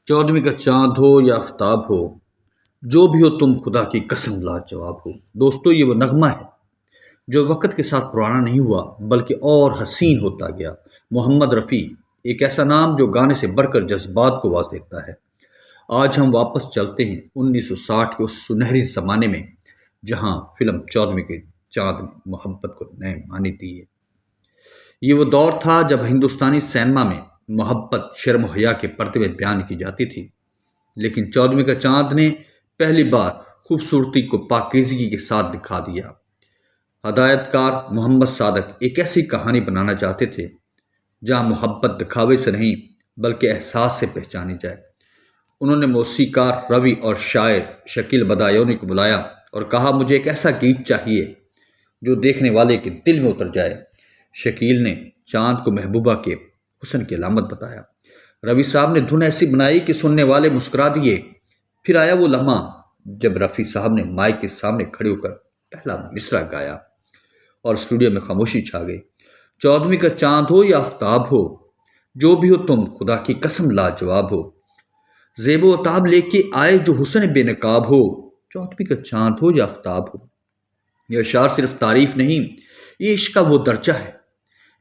چودھویں کا چاند ہو یا آفتاب ہو، جو بھی ہو تم خدا کی قسم لاجواب ہو۔ دوستو، یہ وہ نغمہ ہے جو وقت کے ساتھ پرانا نہیں ہوا بلکہ اور حسین ہوتا گیا۔ محمد رفیع، ایک ایسا نام جو گانے سے بڑھ کر جذبات کو واضح دیتا ہے۔ آج ہم واپس چلتے ہیں 1960 کے اس سنہری زمانے میں جہاں فلم چودھویں کے چاند نے محبت کو نئے معنی دیے۔ یہ وہ دور تھا جب ہندوستانی سینما میں محبت شرم و حیا کے پردے میں بیان کی جاتی تھی، لیکن چودھویں کا چاند نے پہلی بار خوبصورتی کو پاکیزگی کے ساتھ دکھا دیا۔ ہدایت کار محمد صادق ایک ایسی کہانی بنانا چاہتے تھے جہاں محبت دکھاوے سے نہیں بلکہ احساس سے پہچانی جائے۔ انہوں نے موسیقار روی اور شاعر شکیل بدایونی کو بلایا اور کہا، مجھے ایک ایسا گیت چاہیے جو دیکھنے والے کے دل میں اتر جائے۔ شکیل نے چاند کو محبوبہ کے حسن کی علامت بتایا۔ روی صاحب نے دھن ایسی بنائی کہ سننے والے مسکرا دیے۔ پھر آیا وہ لمحہ جب رفیع صاحب نے مائک کے سامنے کھڑے ہو کر پہلا مصرع گایا اور اسٹوڈیو میں خاموشی چھا گئی۔ چودھویں کا چاند ہو یا آفتاب ہو، جو بھی ہو تم خدا کی قسم لاجواب ہو۔ زیب و تاب لے کے آئے جو حسن بے نقاب ہو، چودھویں کا چاند ہو یا آفتاب ہو۔ یہ اشعار صرف تعریف نہیں، یہ عشق کا وہ درجہ ہے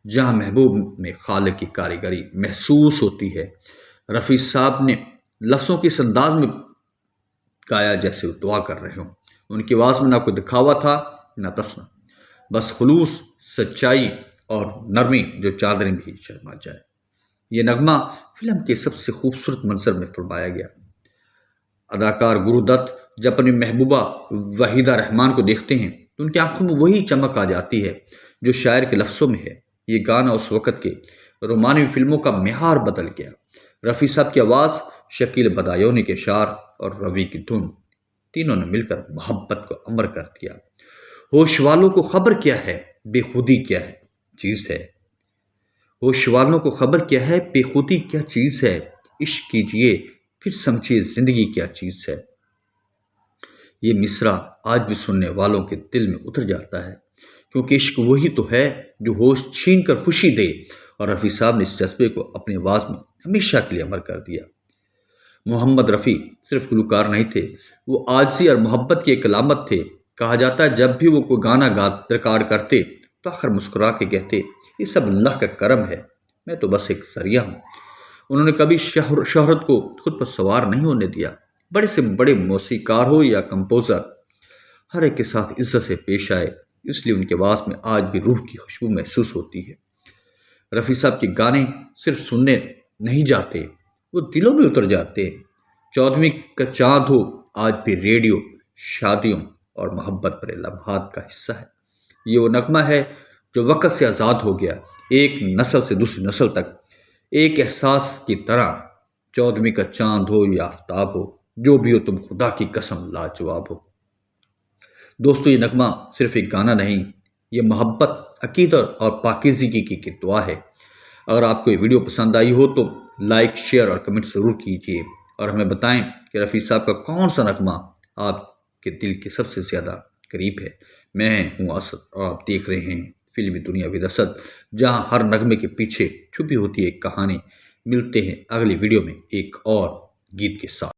جہاں محبوب میں خالق کی کاریگری محسوس ہوتی ہے۔ رفیع صاحب نے لفظوں کے اس انداز میں گایا جیسے وہ دعا کر رہے ہوں۔ ان کی آواز میں نہ کوئی دکھاوا تھا نہ تسنا، بس خلوص، سچائی اور نرمی جو چاندنی بھی شرما جائے۔ یہ نغمہ فلم کے سب سے خوبصورت منظر میں فرمایا گیا۔ اداکار گرو دت جب اپنی محبوبہ وحیدہ رحمان کو دیکھتے ہیں تو ان کی آنکھوں میں وہی چمک آ جاتی ہے جو شاعر کے لفظوں میں ہے۔ یہ گانا اس وقت کے رومانوی فلموں کا معیار بدل گیا۔ رفیع صاحب کی آواز، شکیل بدایونی کے اشعار اور روی کی دھن، تینوں نے مل کر محبت کو امر کر دیا۔ ہوش والوں کو خبر کیا ہے بے خودی کیا ہے چیز ہے، ہوش والوں کو خبر کیا ہے بے خودی کیا چیز ہے، عشق کیجئے پھر سمجھیے زندگی کیا چیز ہے۔ یہ مصرع آج بھی سننے والوں کے دل میں اتر جاتا ہے، کیونکہ عشق وہی تو ہے جو ہوش چھین کر خوشی دے، اور رفیع صاحب نے اس جذبے کو اپنی آواز میں ہمیشہ کے لیے امر کر دیا۔ محمد رفیع صرف گلوکار نہیں تھے، وہ عاجزی اور محبت کی ایک علامت تھے۔ کہا جاتا ہے جب بھی وہ کوئی گانا ریکارڈ کرتے تو آخر مسکرا کے کہتے، یہ سب اللہ کا کرم ہے، میں تو بس ایک ذریعہ ہوں۔ انہوں نے کبھی شہرت کو خود پر سوار نہیں ہونے دیا۔ بڑے سے بڑے موسیقار ہو یا کمپوزر، ہر ایک کے ساتھ عزت سے پیش آئے، اس لیے ان کے آواز میں آج بھی روح کی خوشبو محسوس ہوتی ہے۔ رفیع صاحب کے گانے صرف سننے نہیں جاتے، وہ دلوں میں اتر جاتے ہیں۔ چودھویں کا چاند ہو آج بھی ریڈیو، شادیوں اور محبت پر لمحات کا حصہ ہے۔ یہ وہ نغمہ ہے جو وقت سے آزاد ہو گیا، ایک نسل سے دوسری نسل تک ایک احساس کی طرح۔ چودھویں کا چاند ہو یا آفتاب ہو، جو بھی ہو تم خدا کی قسم لاجواب ہو۔ دوستو، یہ نغمہ صرف ایک گانا نہیں، یہ محبت، عقیدت اور پاکیزگی کی دعا ہے۔ اگر آپ کو یہ ویڈیو پسند آئی ہو تو لائک، شیئر اور کمنٹ ضرور کیجیے، اور ہمیں بتائیں کہ رفیع صاحب کا کون سا نغمہ آپ کے دل کے سب سے زیادہ قریب ہے۔ میں ہوں اسد اور آپ دیکھ رہے ہیں فلمی دنیا ود اسد، جہاں ہر نغمے کے پیچھے چھپی ہوتی ہے ایک کہانی۔ ملتے ہیں اگلی ویڈیو میں ایک اور گیت کے ساتھ۔